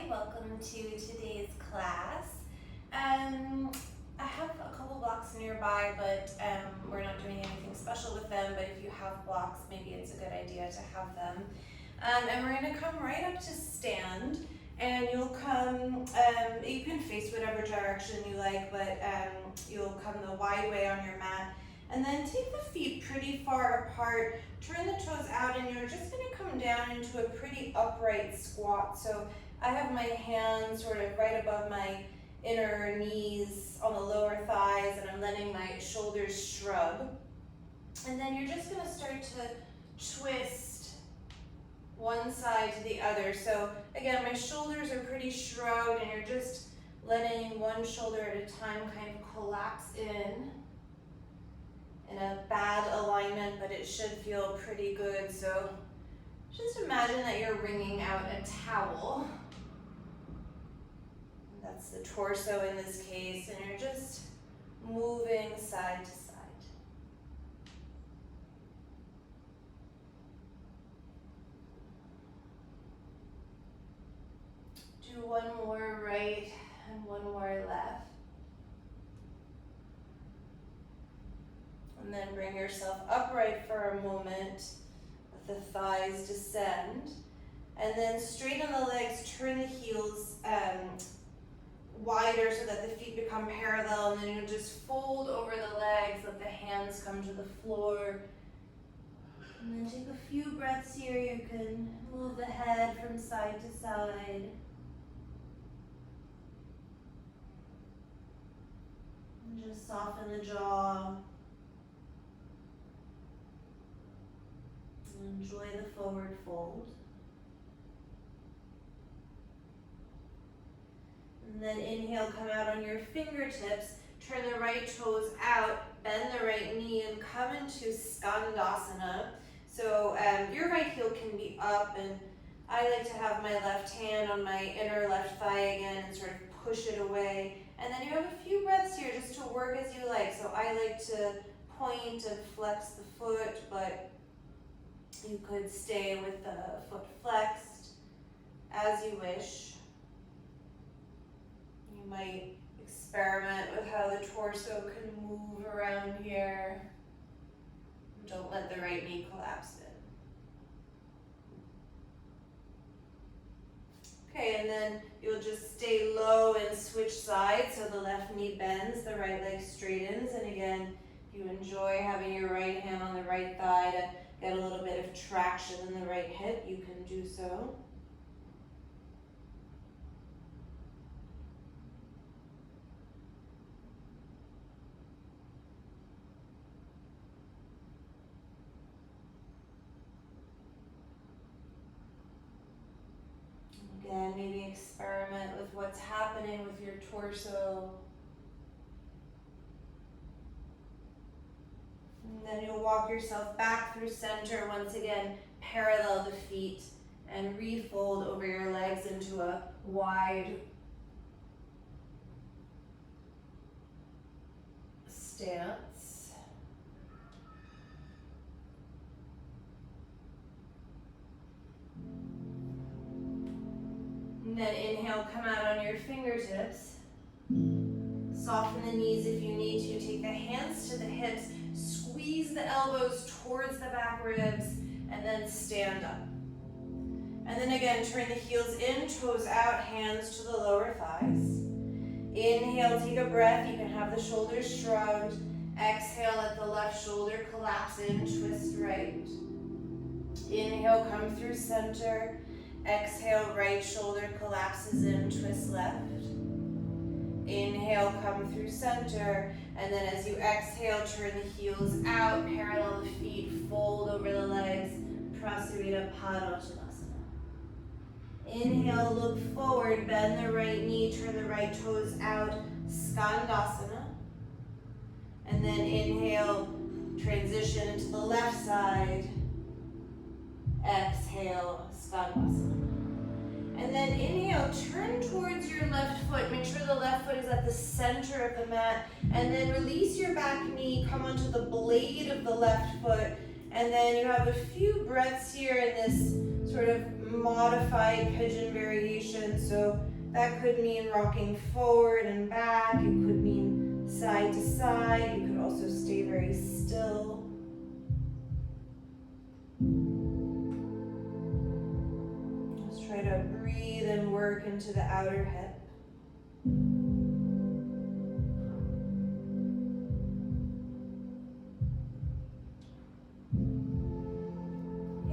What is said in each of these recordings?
welcome to today's class. I have a couple blocks nearby, but we're not doing anything special with them, but if you have blocks, maybe it's a good idea to have them. And we're gonna come right up to stand, and you'll come, you can face whatever direction you like, but you'll come the wide way on your mat, and then take the feet pretty far apart, turn the toes out, and you're just gonna come down into a pretty upright squat. So I have my hands sort of right above my inner knees on the lower thighs, and I'm letting my shoulders shrug. And then you're just gonna start to twist one side to the other. So again, my shoulders are pretty shrugged, and you're just letting one shoulder at a time kind of collapse in a bad alignment, but it should feel pretty good. So just imagine that you're wringing out a towel. That's the torso in this case, and you're just moving side to side. Do one more right and one more left. And then bring yourself upright for a moment. Let the thighs descend. And then straighten the legs, turn the heels wider so that the feet become parallel, and then you just fold over the legs, let the hands come to the floor. And then take a few breaths here. You can move the head from side to side. And just soften the jaw. Enjoy the forward fold. And then inhale, come out on your fingertips, turn the right toes out, bend the right knee, and come into Skandasana. So your right heel can be up, and I like to have my left hand on my inner left thigh again and sort of push it away. And then you have a few breaths here just to work as you like. So I like to point and flex the foot, but you could stay with the foot flexed as you wish. You might experiment with how the torso can move around here. Don't let the right knee collapse in. Okay, and then you'll just stay low and switch sides, so the left knee bends, the right leg straightens, and again, if you enjoy having your right hand on the right thigh to get a little bit of traction in the right hip, you can do so. Again, maybe experiment with what's happening with your torso. And then you'll walk yourself back through center. Once again, parallel the feet and refold over your legs into a wide stance. And then inhale, come out on your fingertips. Soften the knees if you need to. Take the hands to the hips. Squeeze the elbows towards the back ribs, and then stand up. And then again, turn the heels in, toes out, hands to the lower thighs. Inhale, take a breath. You can have the shoulders shrugged. Exhale, let the left shoulder collapse in, twist right. Inhale, come through center. Exhale, right shoulder collapses in, twist left. Inhale, come through center, and then as you exhale, turn the heels out, parallel the feet, fold over the legs, Prasarita Padottanasana. Inhale, look forward, bend the right knee, turn the right toes out, Skandasana. And then inhale, transition into the left side. Exhale, Skandasana. And then inhale, turn towards your left foot. Make sure the left foot is at the center of the mat. And then release your back knee, come onto the blade of the left foot. And then you have a few breaths here in this sort of modified pigeon variation. So that could mean rocking forward and back. It could mean side to side. You could also stay very still. Let's try to breathe and work into the outer hip.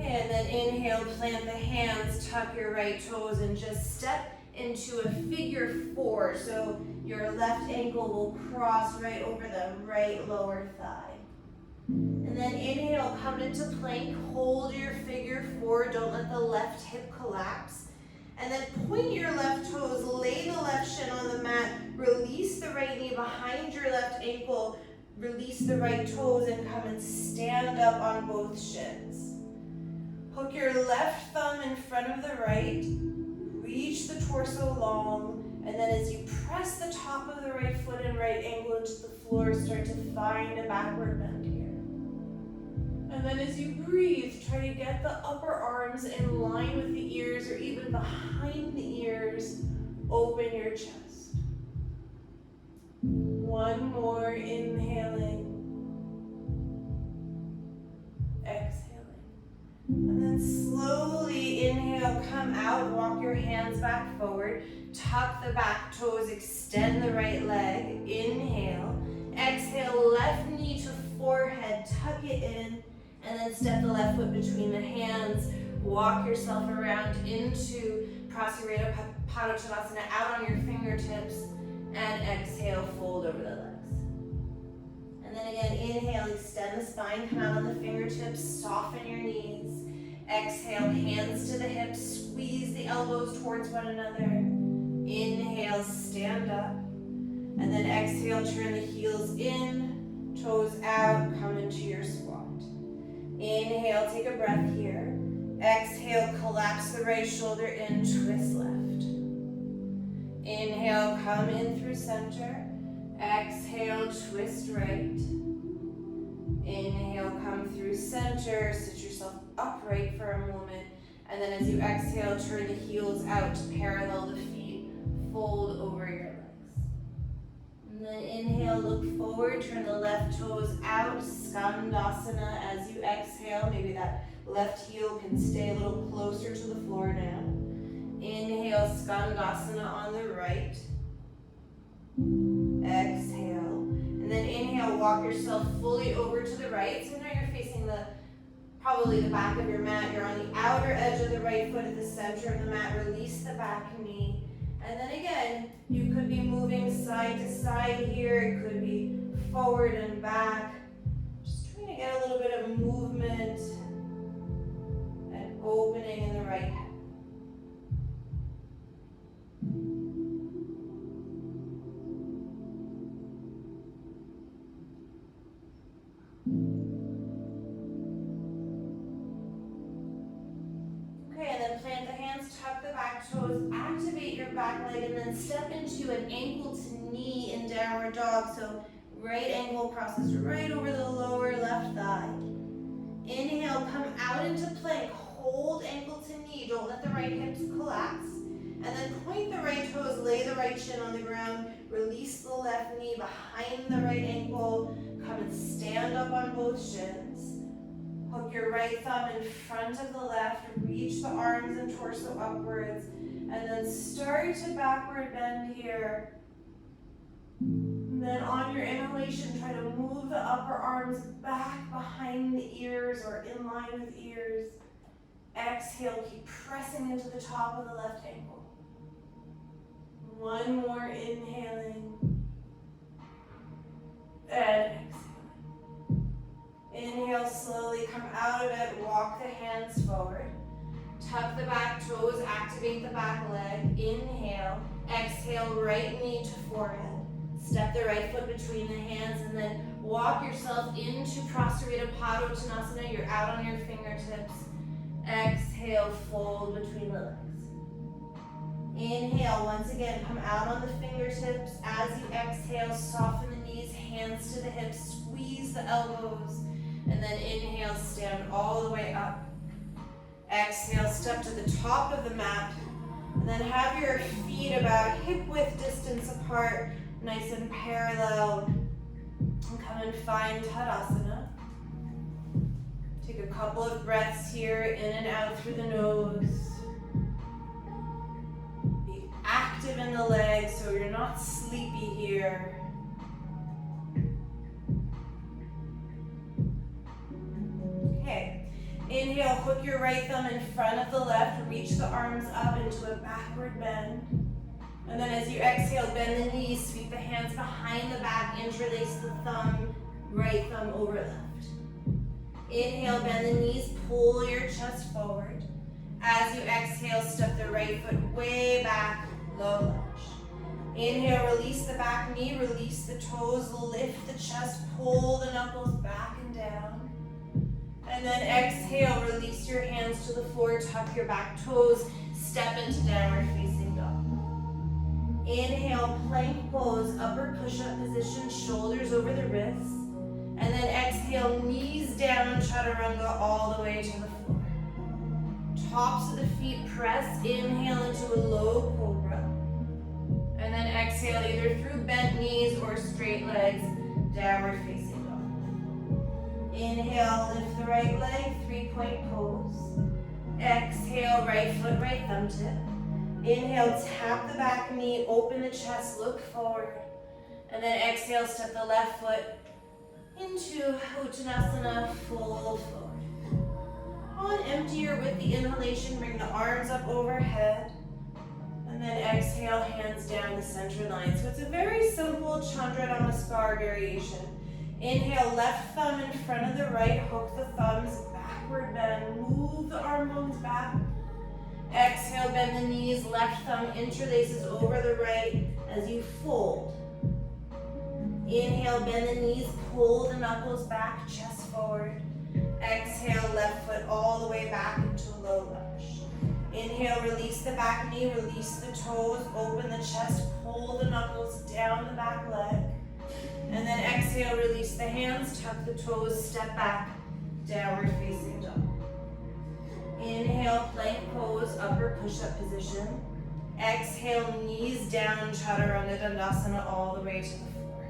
And then inhale, plant the hands, tuck your right toes, and just step into a figure four. So your left ankle will cross right over the right lower thigh. And then inhale, come into plank, hold your figure four, don't let the left hip collapse. And then point your left toes, lay the left shin on the mat, release the right knee behind your left ankle, release the right toes, and come and stand up on both shins. Hook your left thumb in front of the right, reach the torso long, and then as you press the top of the right foot and right ankle into the floor, start to find a backward bend here. And then as you breathe, try to get the upper arms in line with the ears or even behind the ears. Open your chest. One more, inhaling. Exhaling. And then slowly inhale, come out, walk your hands back forward. Tuck the back toes, extend the right leg. Inhale. Exhale, left knee to forehead, tuck it in. And then step the left foot between the hands. Walk yourself around into Prasarita Padottanasana, out on your fingertips. And exhale, fold over the legs. And then again, inhale, extend the spine, come out on the fingertips, soften your knees. Exhale, hands to the hips, squeeze the elbows towards one another. Inhale, stand up. And then exhale, turn the heels in, toes out, come into your squat. Inhale, take a breath here. Exhale, collapse the right shoulder in, twist left. Inhale, come in through center. Exhale, twist right. Inhale, come through center, sit yourself upright for a moment. And then as you exhale, turn the heels out to parallel the feet, fold over your legs. And then inhale, look forward, turn the left toes out, Skandasana. As you exhale, maybe that left heel can stay a little closer to the floor now. Inhale, Skandasana on the right. Exhale. And then inhale, walk yourself fully over to the right. So now you're facing probably the back of your mat. You're on the outer edge of the right foot at the center of the mat. Release the back knee. And then again, you could be moving side to side here. It could be forward and back. Just trying to get a little bit of movement and opening in the right hip. Toes, activate your back leg, and then step into an ankle to knee in downward dog. So right ankle crosses right over the lower left thigh. Inhale, come out into plank. Hold ankle to knee. Don't let the right hips collapse. And then point the right toes, lay the right shin on the ground. Release the left knee behind the right ankle. Come and stand up on both shins. Hook your right thumb in front of the left, reach the arms and torso upwards, and then start to backward bend here. And then on your inhalation, try to move the upper arms back behind the ears or in line with ears. Exhale, keep pressing into the top of the left ankle. One more, inhaling. And exhale. Inhale, slowly come out of it, walk the hands forward. Tuck the back toes, activate the back leg. Inhale, exhale, right knee to forehead. Step the right foot between the hands and then walk yourself into Prasarita Padottanasana. You're out on your fingertips. Exhale, fold between the legs. Inhale, once again, come out on the fingertips. As you exhale, soften the knees, hands to the hips, squeeze the elbows. And then inhale, stand all the way up. Exhale, step to the top of the mat. And then have your feet about hip width distance apart, nice and parallel. And come and find Tadasana. Take a couple of breaths here, in and out through the nose. Be active in the legs so you're not sleepy here. Okay, inhale, hook your right thumb in front of the left, reach the arms up into a backward bend. And then as you exhale, bend the knees, sweep the hands behind the back, interlace the thumb, right thumb over left. Inhale, bend the knees, pull your chest forward. As you exhale, step the right foot way back, low lunge. Inhale, release the back knee, release the toes, lift the chest, pull the knuckles back and down. And then exhale, release your hands to the floor, tuck your back toes, step into downward facing dog. Inhale, plank pose, upper push-up position, shoulders over the wrists. And then exhale, knees down, chaturanga all the way to the floor. Tops of the feet press, inhale into a low cobra. And then exhale either through bent knees or straight legs, downward facing dog. Inhale, lift the right leg, 3-point pose. Exhale, right foot, right thumb tip. Inhale, tap the back knee, open the chest, look forward. And then exhale, step the left foot into Uttanasana, fold forward. On empty or with the inhalation, bring the arms up overhead. And then exhale, hands down the center line. So it's a very simple Chandra Namaskar variation. Inhale, left thumb in front of the right, hook the thumbs, backward bend, move the arm bones back. Exhale, bend the knees, left thumb interlaces over the right as you fold. Inhale, bend the knees, pull the knuckles back, chest forward. Exhale, left foot all the way back into low lunge. Inhale, release the back knee, release the toes, open the chest, pull the knuckles down the back leg. And then exhale, release the hands, tuck the toes, step back, downward facing dog. Inhale, plank pose, upper push-up position. Exhale, knees down, chaturanga dandasana all the way to the floor.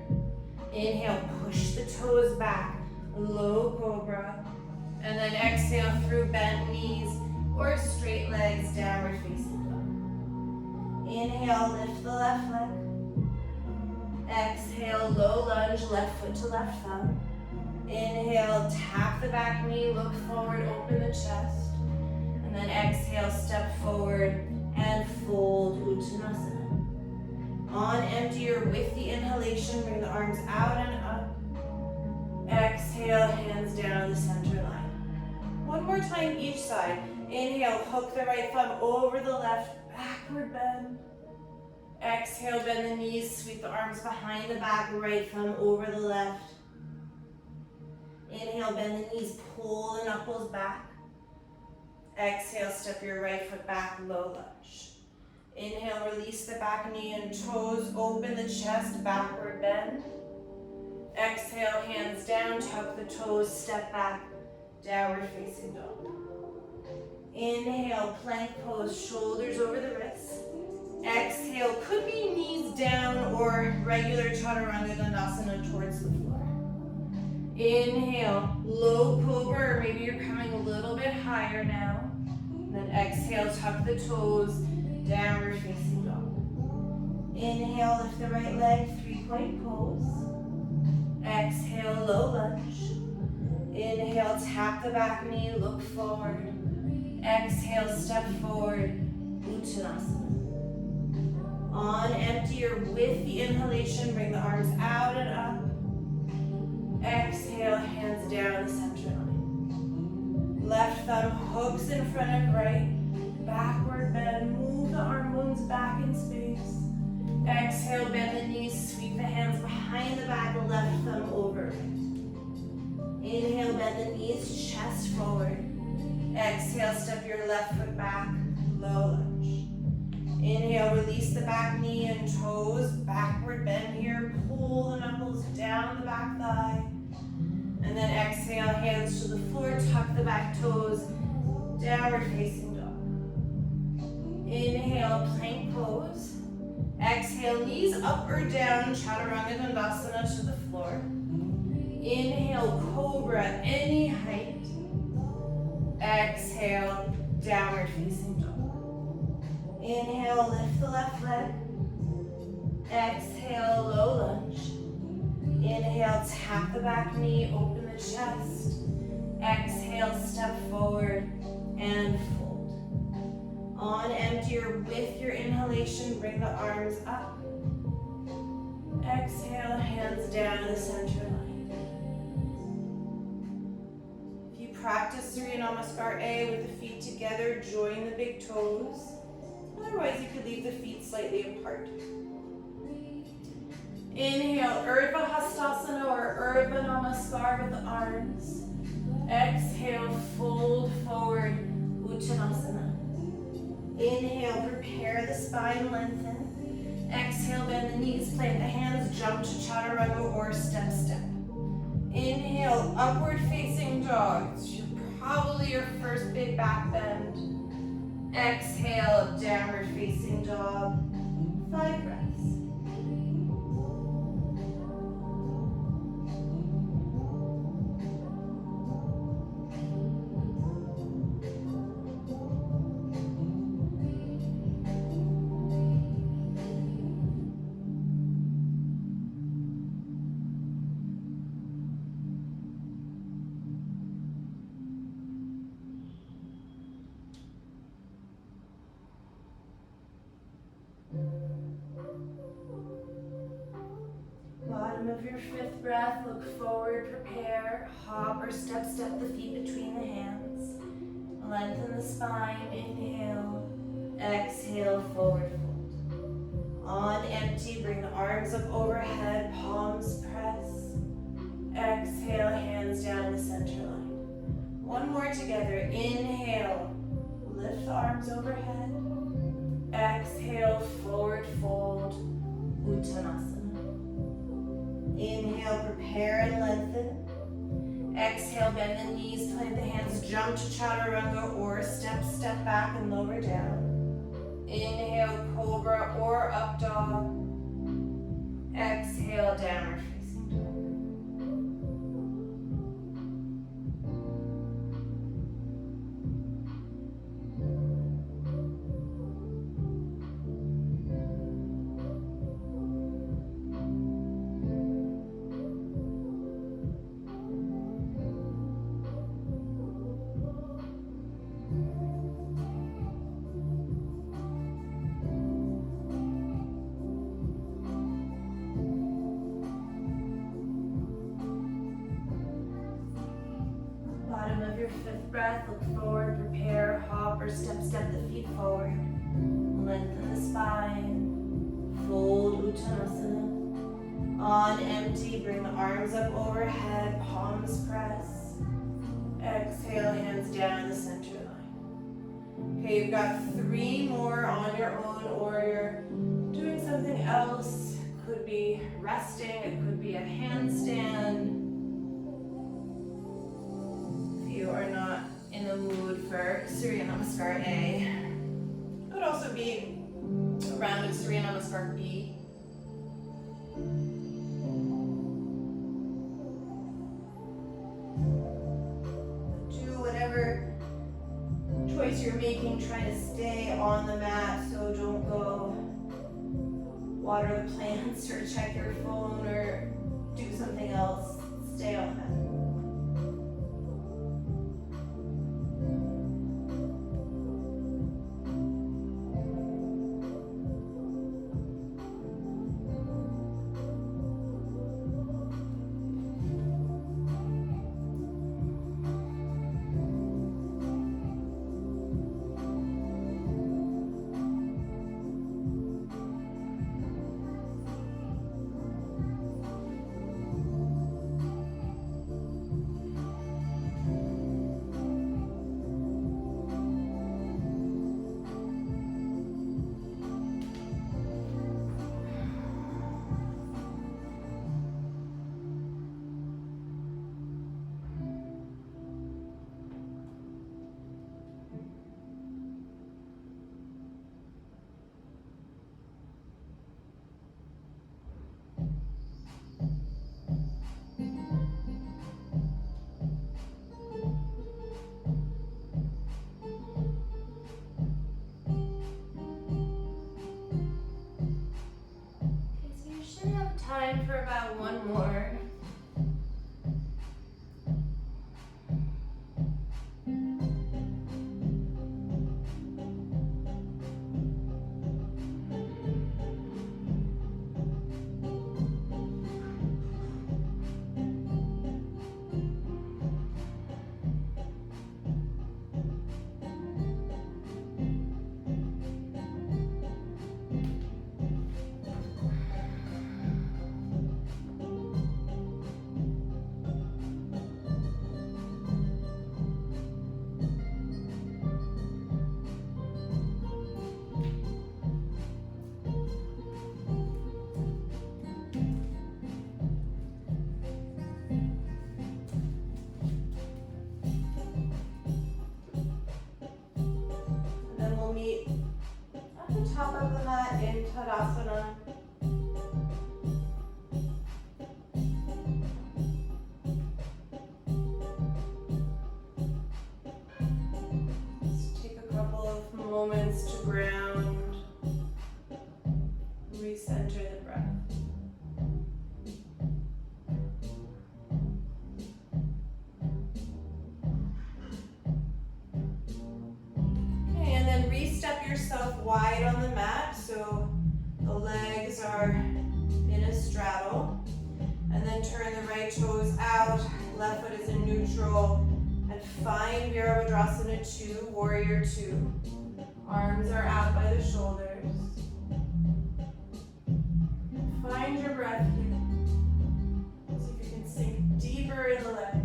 Inhale, push the toes back, low cobra. And then exhale through bent knees or straight legs, downward facing dog. Inhale, lift the left leg. Exhale, low lunge, left foot to left thumb. Inhale, tap the back knee, look forward, open the chest. And then exhale, step forward and fold Uttanasana. On empty or with the inhalation, bring the arms out and up. Exhale, hands down the center line. One more time each side. Inhale, hook the right thumb over the left, backward bend. Exhale, bend the knees, sweep the arms behind the back, right thumb over the left. Inhale, bend the knees, pull the knuckles back. Exhale, step your right foot back, low lunge. Inhale, release the back knee and toes, open the chest, backward bend. Exhale, hands down, tuck the toes, step back, downward facing dog. Inhale, plank pose, shoulders over the wrists. Exhale, could be knees down or regular chaturanga dandasana towards the floor. Inhale, low cobra, or maybe you're coming a little bit higher now. And then exhale, tuck the toes, downward facing dog. Inhale, lift the right leg, 3-point pose. Exhale, low lunge. Inhale, tap the back knee, look forward. Exhale, step forward, Uttanasana. On empty or with the inhalation, bring the arms out and up. Exhale, hands down the center line. Left thumb hooks in front of right. Backward bend, move the arm bones back in space. Exhale, bend the knees, sweep the hands behind the back, left thumb over right. Inhale, bend the knees, chest forward. Exhale, step your left foot back, low lunge. Inhale, release the back knee and toes, backward bend here, pull the knuckles down the back thigh. And then exhale, hands to the floor, tuck the back toes, downward facing dog. Inhale, plank pose. Exhale, knees up or down, chaturanga dandasana to the floor. Inhale, cobra, any height. Exhale, downward facing dog. Inhale, lift the left leg. Exhale, low lunge. Inhale, tap the back knee, open the chest. Exhale, step forward and fold. On empty or with your inhalation, bring the arms up. Exhale, hands down the center line. If you practice Surya Namaskar A with the feet together, join the big toes. Otherwise, you could leave the feet slightly apart. Inhale, Urdhva Hastasana or Urdhva Namaskar with the arms. Exhale, fold forward, Uttanasana. Inhale, prepare the spine, lengthen. Exhale, bend the knees, plant the hands, jump to Chaturanga or step. Inhale, upward facing dog. It's probably your first big back bend. Exhale, downward facing dog. 5 breaths. Bottom of your 5th breath, look forward, prepare, hop or step the feet between the hands. Lengthen the spine, inhale, exhale, forward fold. On empty, bring the arms up overhead, palms press. Exhale, hands down the center line. One more together, inhale, lift the arms overhead. Exhale, forward fold, Uttanasana. Inhale, prepare and lengthen. Exhale, bend the knees, plant the hands, jump to Chaturanga or step back and lower down. Inhale, cobra or up dog. Exhale, downward facing dog. Your 5th breath, look forward, prepare, hop or step the feet forward. Lengthen the spine, fold Uttanasana. On empty, bring the arms up overhead, palms press. Exhale, hands down the center line. Okay, you've got 3 more on your own, or you're doing something else. Could be resting, it could be a handstand. You are not in the mood for Surya Namaskar A. It would also be a round of Surya Namaskar B. Do whatever choice you're making, try to stay on the mat, so don't go water the plants or check your phone or do something else. Stay on the mat. time for about one more. Top of the mat in Tadasana. Just take a couple of moments to ground, recenter the breath. Re-step yourself wide on the mat so the legs are in a straddle, and then turn the right toes out, left foot is in neutral, and find Virabhadrasana 2, Warrior 2. Arms are out by the shoulders. Find your breath here. See if you can sink deeper in the legs.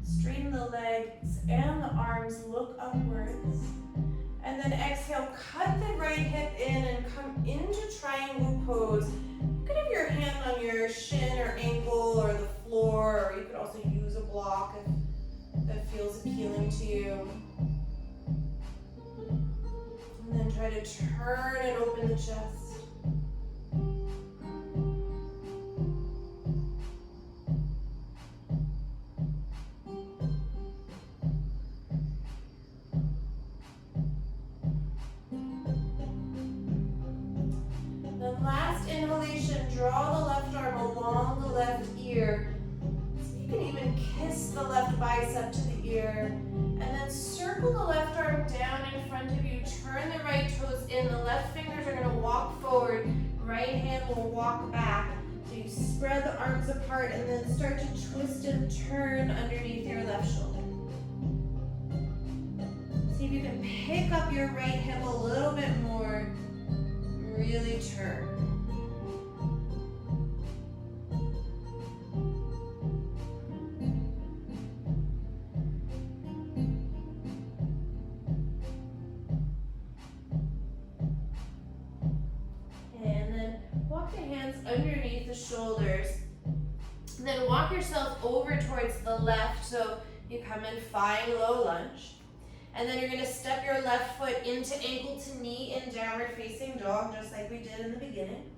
Straighten the legs and the arms, look upwards. And then exhale, cut the right hip in and come into triangle pose. You could have your hand on your shin or ankle or the floor, or you could also use a block if that feels appealing to you. And then try to turn and open the chest. Last inhalation, draw the left arm along the left ear. So you can even kiss the left bicep to the ear. And then circle the left arm down in front of you. Turn the right toes in. The left fingers are going to walk forward. Right hand will walk back. So you spread the arms apart and then start to twist and turn underneath your left shoulder. See if you can pick up your right hip a little bit more. Really turn. And then walk the hands underneath the shoulders. And then walk yourself over towards the left, so you come in fine low lunge. And then you're going to step your left foot into ankle to knee in downward facing dog, just like we did in the beginning.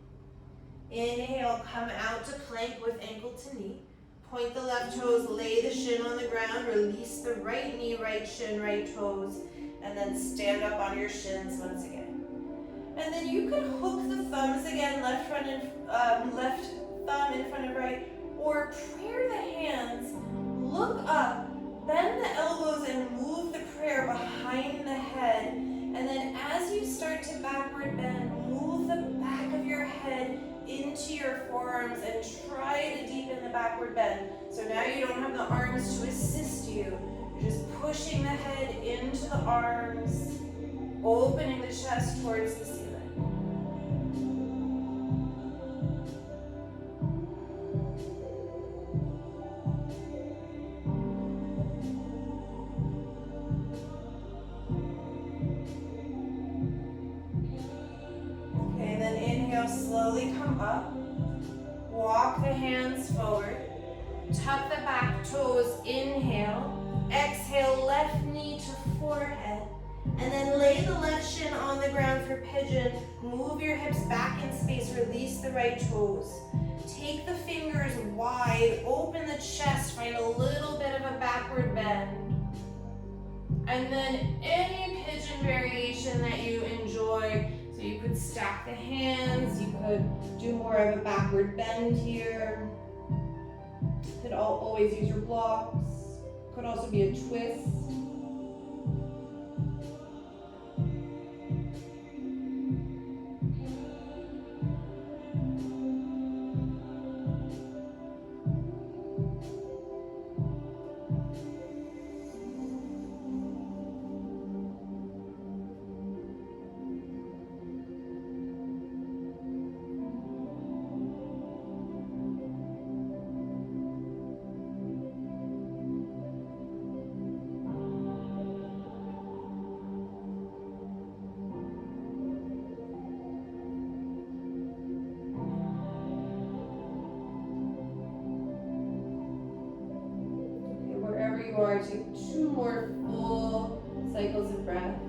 Inhale, come out to plank with ankle to knee. Point the left toes, lay the shin on the ground, release the right knee, right shin, right toes, and then stand up on your shins once again. And then you can hook the thumbs again, left thumb in front of right, or prayer the hands, look up, bend the elbows and move the prayer behind the head. And then as you start to backward bend, move the back of your head into your forearms and try to deepen the backward bend. So now you don't have the arms to assist you. You're just pushing the head into the arms, opening the chest towards the ceiling. Slowly come up, walk the hands forward, tuck the back toes, inhale, exhale, left knee to forehead, And then lay the left shin on the ground for pigeon. Move your hips back in space. Release the right toes. Take the fingers wide. Open the chest. Find a little bit of a backward bend. And then any pigeon variation that you enjoy. So you could stack the hands. You could do more of a backward bend here. You could always use your blocks. Could also be a twist. Or take 2 more full cycles of breath.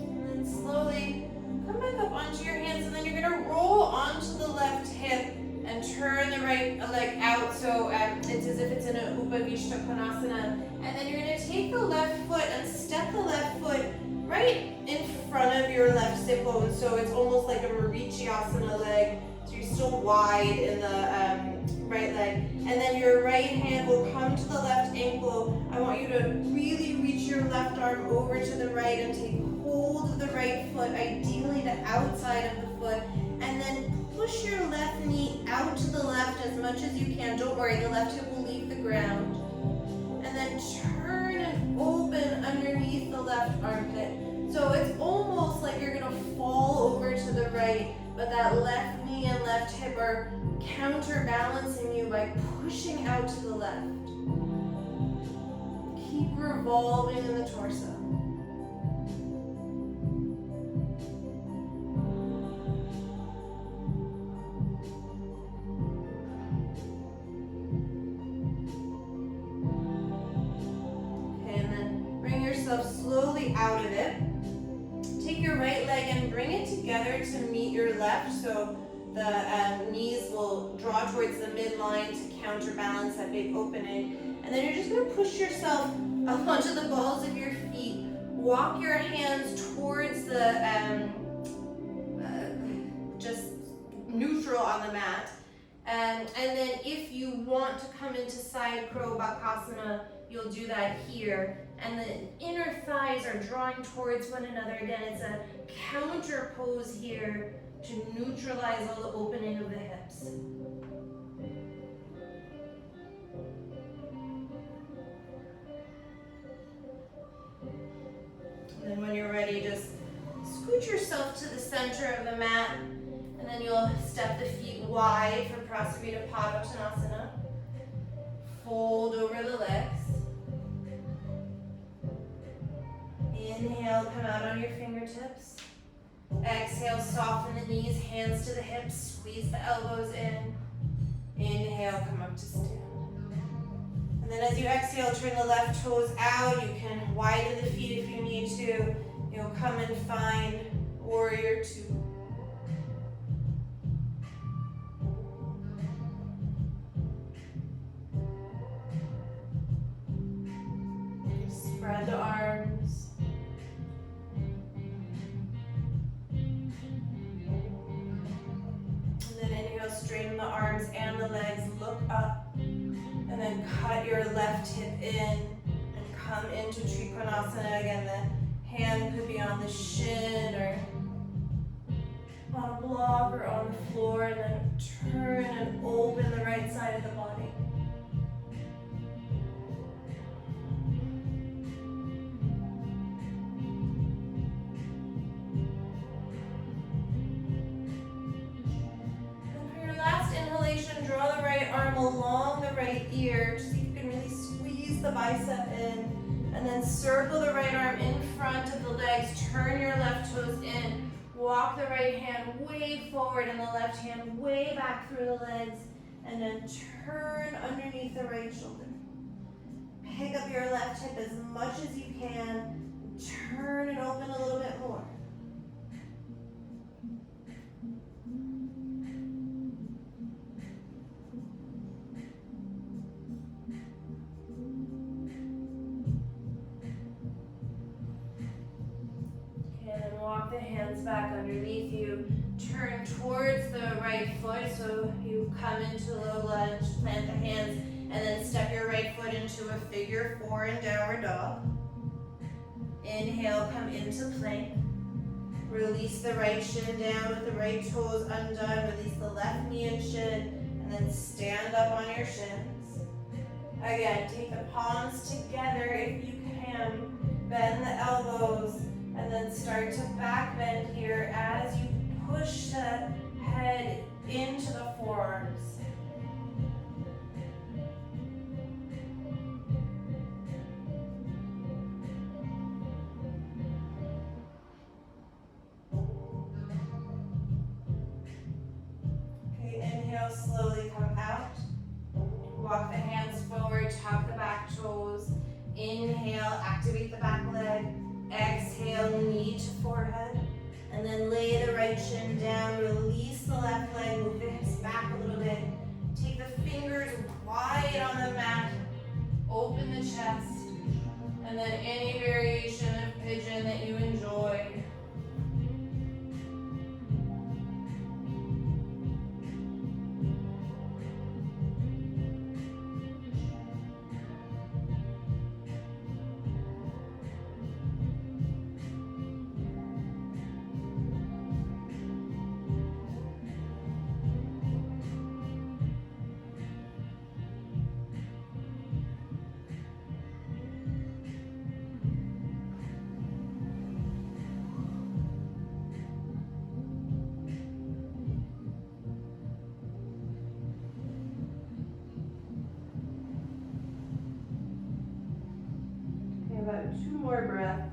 And then slowly come back up onto your hands, and then you're going to roll onto the left hip and turn the right leg out, so it's as if it's in a Upavishta Konasana. And then you're going to take the left foot and step the left foot right in front of your left sit bone, so it's almost like a Marichiasana leg, so you're still wide in the right leg. And then your right hand will come to the left ankle. I want you to really reach your left arm over to the right and take hold of the right foot, ideally the outside of the foot, and then push your left knee out to the left as much as you can. Don't worry, the left hip will leave the ground. And then turn and open underneath the left armpit. So it's almost like you're gonna fall over to the right, but that left knee and left hip are counterbalancing you by pushing out to the left. Keep revolving in the torso. Slowly out of it. Take your right leg and bring it together to meet your left, so the knees will draw towards the midline to counterbalance that big opening. And then you're just going to push yourself up onto the balls of your feet. Walk your hands towards the just neutral on the mat. And then if you want to come into side crow bakasana, you'll do that here. And the inner thighs are drawing towards one another. Again, it's a counter pose here to neutralize all the opening of the hips. And then when you're ready, just scoot yourself to the center of the mat, and then you'll step the feet wide for Prasarita Padottanasana. Fold over the legs. Inhale, come out on your fingertips. Exhale, soften the knees, hands to the hips, squeeze the elbows in. Inhale, come up to stand. And then as you exhale, turn the left toes out. You can widen the feet if you need to. You'll come and find warrior 2. Spread the arms. And then inhale, straighten the arms and the legs, look up, and then cut your left hip in and come into Trikonasana. Again, the hand could be on the shin or on a block or on the floor, and then turn and open the right side of the body. Draw the right arm along the right ear, so you can really squeeze the bicep in, and then circle the right arm in front of the legs, turn your left toes in, Walk the right hand way forward and the left hand way back through the legs, and then turn underneath the right shoulder. Pick up your left hip as much as you can. Turn it open a little bit more. Walk the hands back underneath you. Turn towards the right foot, so you come into low lunge, plant the hands, and then step your right foot into a figure 4 in downward dog. Inhale, come into plank. Release the right shin down with the right toes undone. Release the left knee and shin, and then stand up on your shins. Again, take the palms together if you can. Bend the elbows. And then start to back bend here as you push the head into the forearms. Okay, inhale, slowly come out. Walk the hands forward, tuck the back toes. Inhale, activate the back leg. Exhale, knee to forehead, and then lay the right shin down, release the left leg, move the hips back a little bit. Take the fingers wide on the mat, open the chest, and then any variation of pigeon that you enjoy. About 2 more breaths.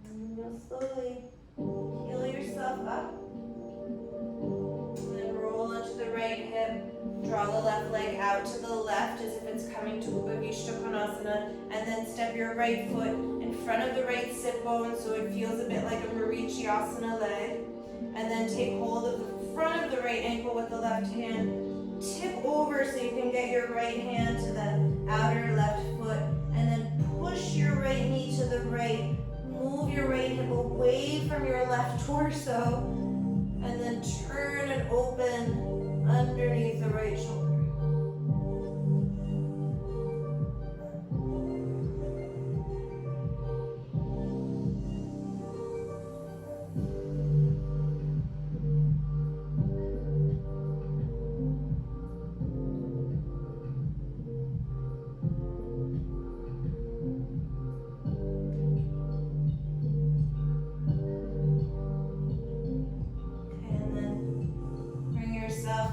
And you'll slowly heal yourself up. And then roll onto the right hip. Draw the left leg out to the left as if it's coming to Upavishta Konasana. And then step your right foot in front of the right sit bone so it feels a bit like a Marichiasana leg. And then take hold of the front of the right ankle with the left hand. Tip over so you can get your right hand to the outer left foot. And then push your right knee to the right. Move your right hip away from your left torso. And then turn it open underneath the right shoulder.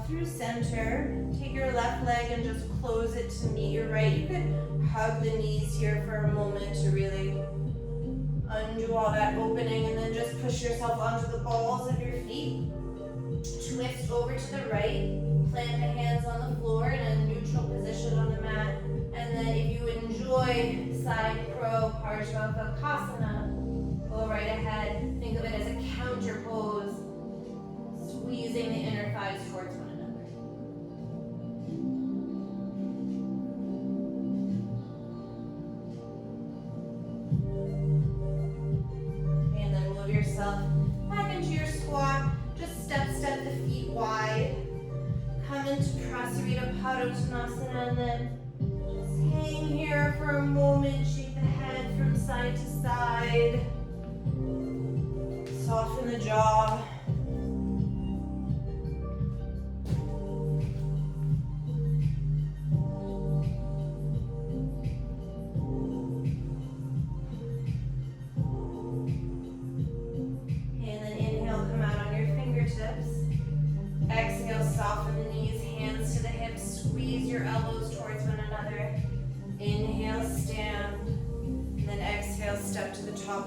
Through center, take your left leg and just close it to meet your right. You could hug the knees here for a moment to really undo all that opening, and then just push yourself onto the balls of your feet. Twist over to the right, plant the hands on the floor in a neutral position on the mat, and then if you enjoy side crow, Parsvathakasana, go right ahead. Think of it as a counter pose, squeezing the inner thighs towards one another. And then move yourself back into your squat. Just step the feet wide. Come into Prasarita Padottanasana, and then just hang here for a moment. Shake the head from side to side. Soften the jaw. Exhale.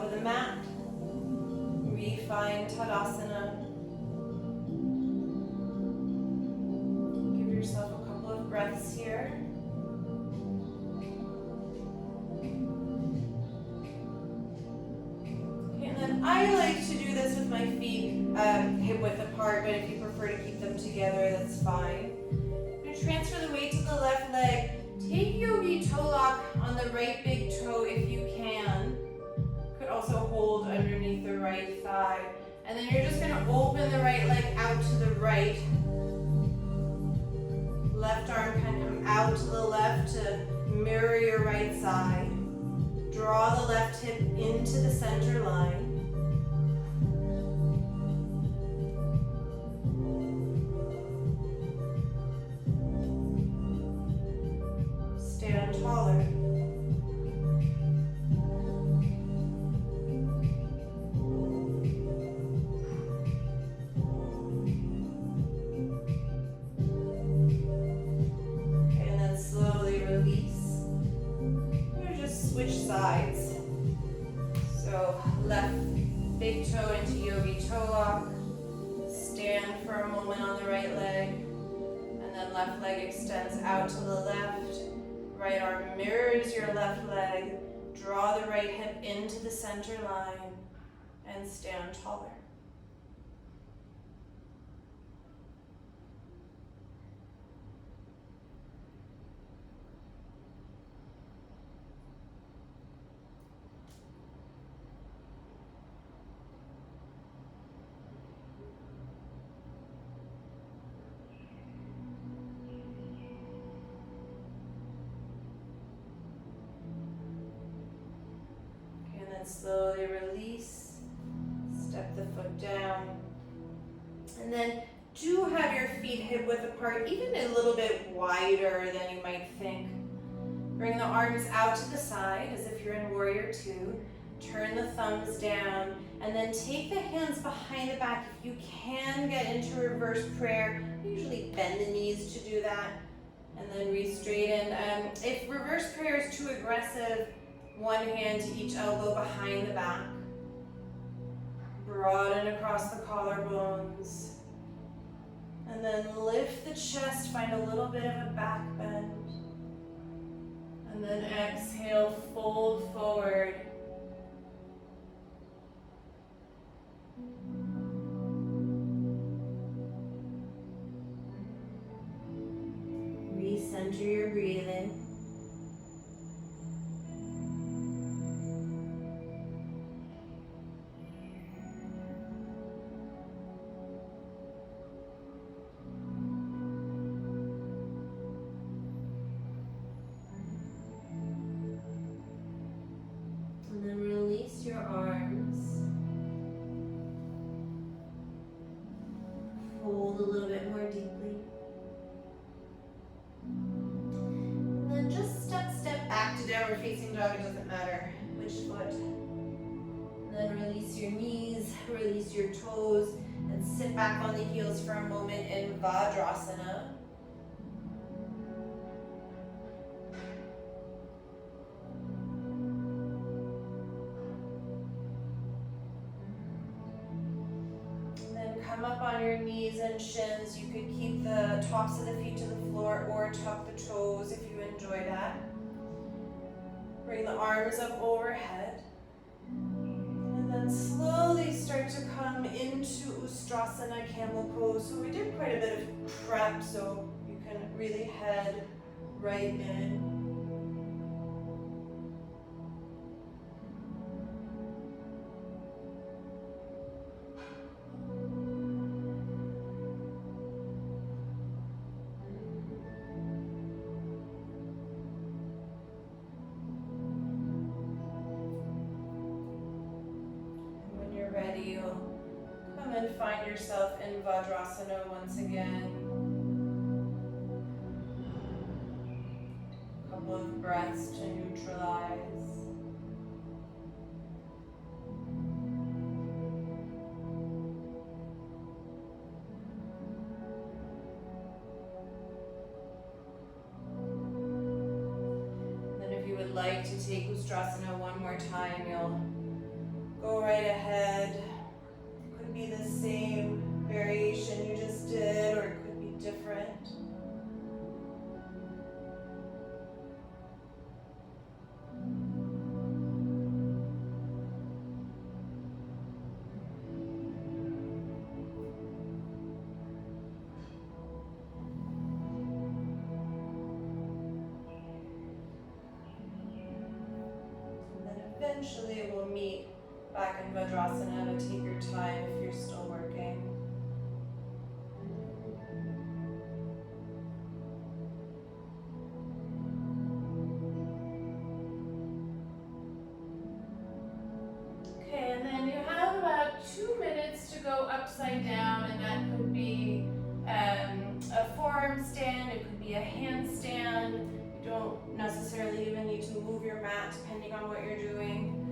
of the mat. We find Tadasana. Give yourself a couple of breaths here. Okay, and then I like to do this with my feet hip width apart, but if you prefer to keep them together, that's fine. I'm going to transfer the weight to the left leg. Take yogi toe lock on the right big toe if you can. Could also hold underneath the right thigh. And then you're just going to open the right leg out to the right. Left arm can come out to the left to mirror your right side. Draw the left hip into the center line. Stand taller. And then slowly release. You just switch sides. So left big toe into yogi toe lock. Stand for a moment on the right leg. And then left leg extends out to the left. Right arm mirrors your left leg. Draw the right hip into the center line and stand taller. Slowly release, step the foot down, and then do have your feet hip width apart, even a little bit wider than you might think. Bring the arms out to the side as if you're in warrior two. Turn the thumbs down, and then take the hands behind the back. If you can get into reverse prayer, usually bend the knees to do that, and then re-straighten. If reverse prayer is too aggressive, one hand to each elbow behind the back. Broaden across the collarbones. And then lift the chest, find a little bit of a back bend. And then exhale, fold forward. Recenter your breathing. Your arms. Fold a little bit more deeply. And then just step back to downward facing dog. It doesn't matter which foot. And then release your knees, release your toes, and sit back on the heels for a moment in Vajrasana. Come up on your knees and shins. You could keep the tops of the feet to the floor or tuck the toes if you enjoy that. Bring the arms up overhead. And then slowly start to come into Ustrasana, camel pose. So we did quite a bit of prep, so you can really head right in. And find yourself in Vajrasana once again. A couple of breaths to neutralize. And then if you would like to take Ustrasana one more time, you'll go right ahead. Could be the same variation you just did, or it could be different. Eventually we'll meet back in Vajrasana, but take your time if you're still working. Okay, and then you have about 2 minutes to go upside down, and that could be a forearm stand, it could be a handstand. You don't necessarily even need to move your mat depending on what you're doing.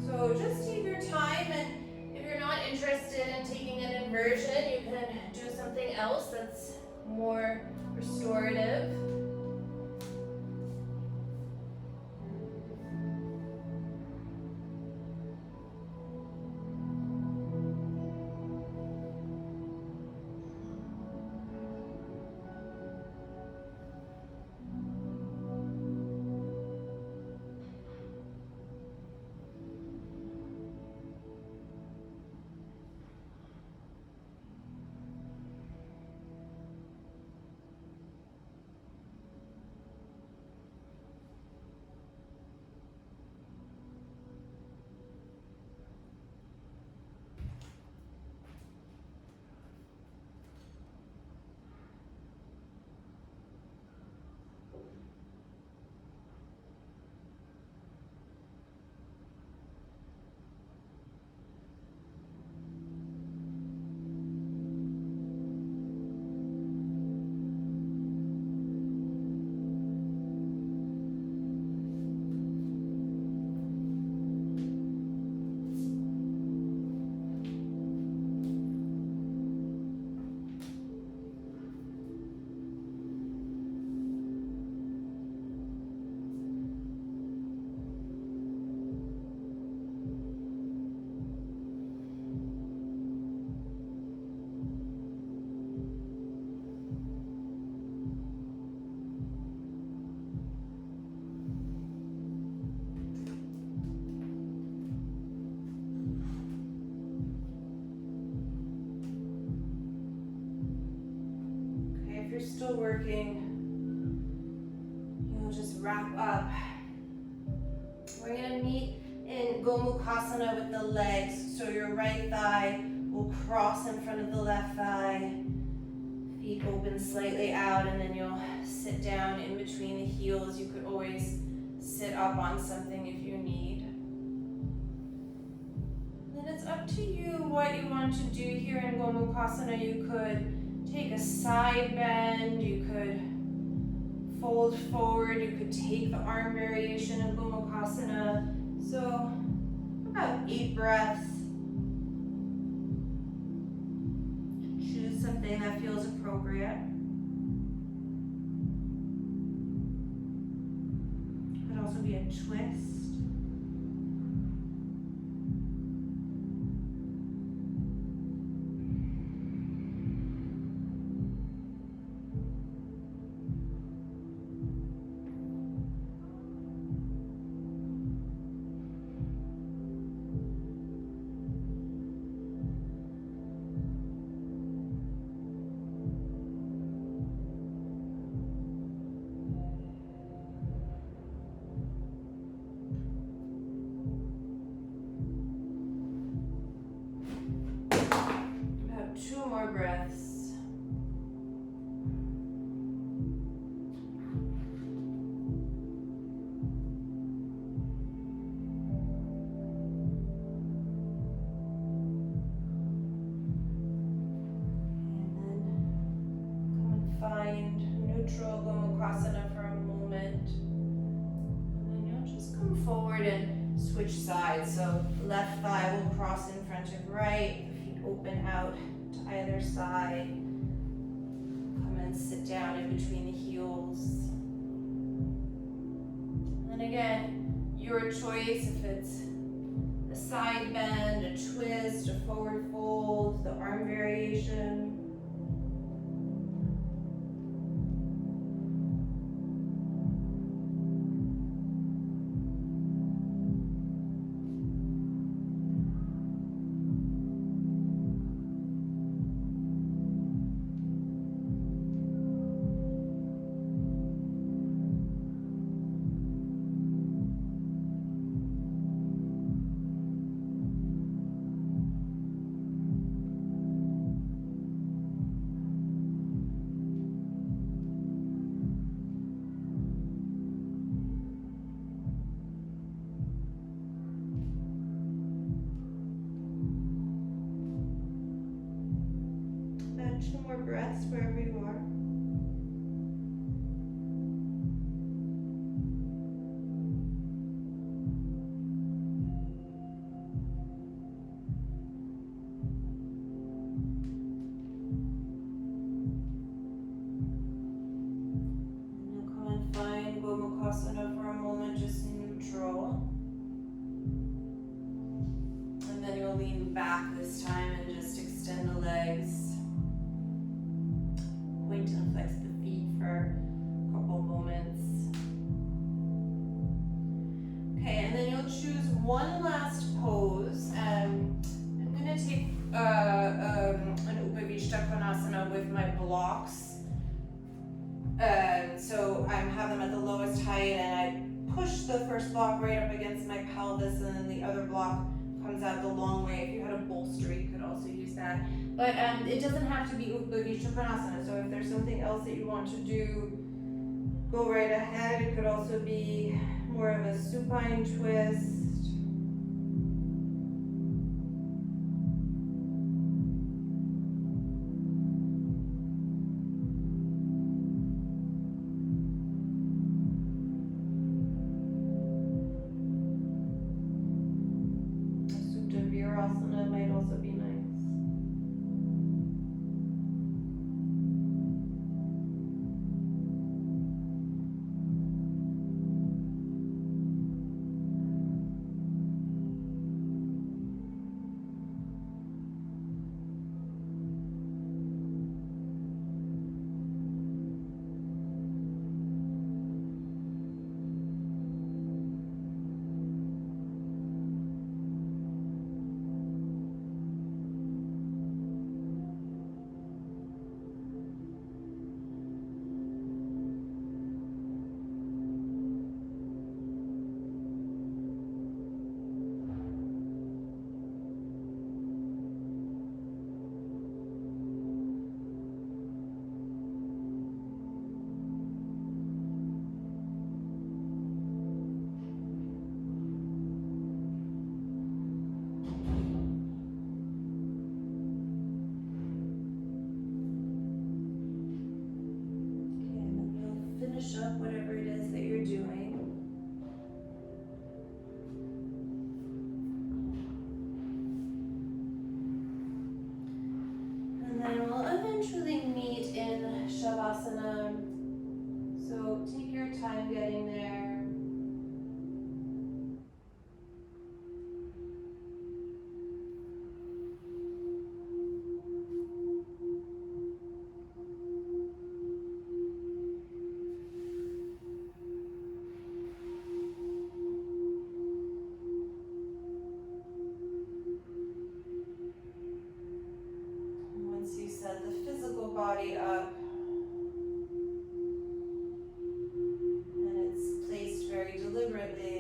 So just take your time, and if you're not interested in taking an inversion, you can do something else that's more restorative. If you're still working, you'll just wrap up. We're gonna meet in Gomukhasana with the legs. So your right thigh will cross in front of the left thigh. Feet open slightly out, and then you'll sit down in between the heels. You could always sit up on something if you need. Then it's up to you what you want to do here in Gomukhasana. You could take a side bend, you could fold forward, you could take the arm variation of Gomukhasana. So about 8 breaths. Choose something that feels appropriate. Could also be a twist. Breaths. And then come and find neutral Gomukhasana for a moment. And then you'll just come forward and switch sides. So left thigh will cross in front of right, the feet open out to either side. Come and sit down in between the heels. And again, your choice if it's a side bend, a twist, a forward fold, the arm variation. Two more breaths wherever you are. And now come and find Gomukhasana for a moment, just neutral. And then you'll lean back this time and just extend the legs. Point and flex the feet for a couple moments. Okay, and then you'll choose one last pose. I'm gonna take an Upavishta Konasana with my blocks. So I have them at the lowest height, and I push the first block right up against my pelvis, and then the other block comes out the long way. If you had a bolster, you could also use that. But it doesn't have to be Upavishta Konasana, so if there's something else that you want to do, go right ahead. It could also be more of a supine twist. Supta Virasana might also be nice. Finish up whatever it is that you're doing. And then we'll eventually meet in Shavasana. So take your time getting there. Set the physical body up, and it's placed very deliberately.